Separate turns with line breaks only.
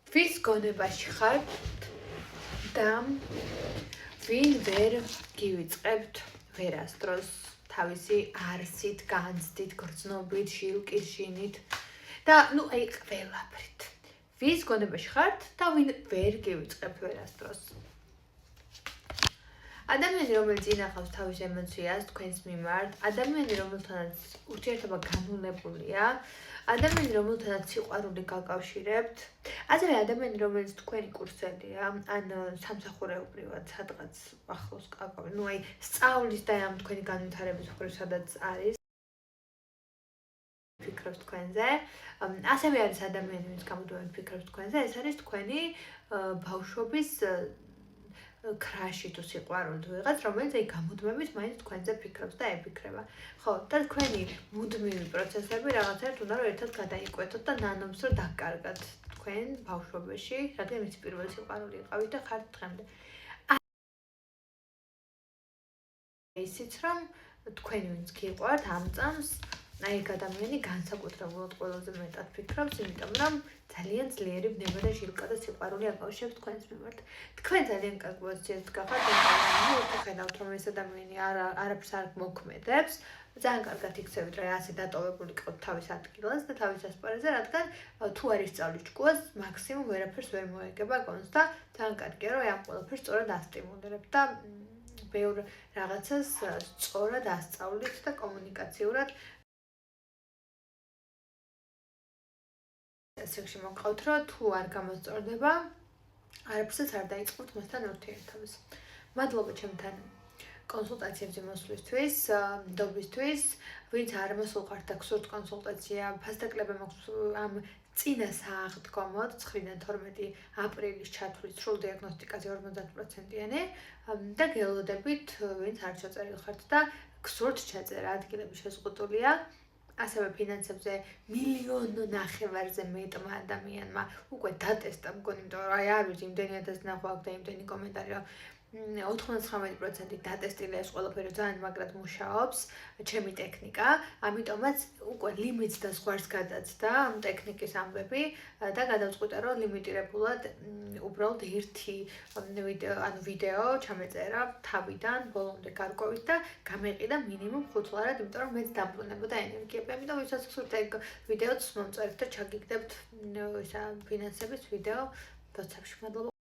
ვის გონებაში ხართ და ვინ ვერ გივიწყებთ ვერასდროს თავისი არსით, განცდით, გრძნობით, შილკირშინით და აი ყველაფრით. ვის გონებაში ხართ და ვინ ვერ გივიწყებთ ვერასდროს. ადამიანი, რომელიც ინახავს თავის ემოციას თქვენს მიმართ, ადამიანი, რომელთანაც ურთიერთობა განუნებულია, ადამიანი, რომელთანაც სიყვარული გაკავშირებთ, ასევე ადამიანი, რომელიც თქვენი კურსელია, ან სამსახურეობრივად სადღაც ახლოს კაკავი, აი სწავლის და ამ თქვენი განვითარების მხრივ სადაც არის, ფიქრობს თქვენზე, ასევე არის ადამიანი, ვინც გამუდმებით ფიქრობს თქვენზე, ეს არის თქვენი ბავშვობის ქრაში თუ სიყვარული თუ ვიღაც, რომელიც აი გამუდმებით მაინც თქვენზე ფიქრობს და ებიქრება. ხო, და თქვენი მუდმივი პროცესები რაღაცაერთ უნდა რომ ერთად გადაიკვეთოთ და ნანობს რომ დაკარგათ თქვენ ბავშვობაში, რადგან მის პირველი სიყვარული იყავით და ხართ დღემდე. ისიც რომ თქვენი ვინც გიყვართ ამ წამს, აი ეგ ადამიანი განსაკუთრებულად ყველაზე მეტად ფიქრობს, იმიტომ რომ ძალიან ძლიერი ბნება და ჟილკა და სიყვარული აკავშირებს თქვენს მიმართ. თქვენ ძალიან კარგ პოზიციაზე გახართ, ანუ ხედავთ რომ ეს ადამიანი არაფერს არ მოქმედებს, ძალიან კარგად იქცევით რომ ასე დატოვებული ყავთ თავის ადგილას და თავის ასპარეზზე, რადგან თუ არ ისწავლით ჭკუას, მაქსიმუმ ვერაფერს ვერ მოეგება გონს და ძალიან კარგია რომ ამ ყველაფერს სწორად ასტიმულირებთ და ბევრ რაღაცას სწორად ასწავლით და კომუნიკაციურად ასეში მოგყავთ, რომ თუ არ გამოსწორდება, არაფერსაც არ დაიწყებთ მასთან ურთიერთობას. მადლობა ჩემთან კონსულტაციებზე მოსვლისთვის, მდობისთვის, ვინც არ მოსულყართ და გსურთ კონსულტაცია, ფასდაკლება მაქვს ამ წინა სააღდგომოდ 9-დან 12 აპრილის ჩათვლის სრულ დიაგნოსტიკაზე 50%-იანი და გელოდებით, ვინც არ ჩაწერილ ხართ და გსურთ ჩაწერა, ადგილები შეზღუდულია. ასევე ფინანსებზე 1.5 მილიონზე მეტმა ადამიანმა უკვე დატესტა მგონი, იმიტომ რომ აი არ ვიცი, იმდენი ათასი ნახვა აქვს და იმდენი კომენტარი, რომ 99% დატესტილი ეს ყველაფერი ძალიან მაგრად მუშაობს, ჩემი ტექნიკა, ამიტომაც უკვე ლიმიტს და ზღვარს გადაცდა ამ ტექნიკის ამბები და გადავწყვიტე, რომ ლიმიტირებულად უბრალოდ ერთი ვიდეო ჩამეწერა თავიდან ბოლომდე გარკვევით და გამეყიდა მინიმუმ 5 ლარად, იმიტომ რომ მეც დამბრუნებოდა ენერგიები. ამიტომ ვისაც გსურთ ეგ ვიდეოც მომწერეთ და ჩაგიგდებთ ისა ფინანსების ვიდეო WhatsApp-ში. მადლობა.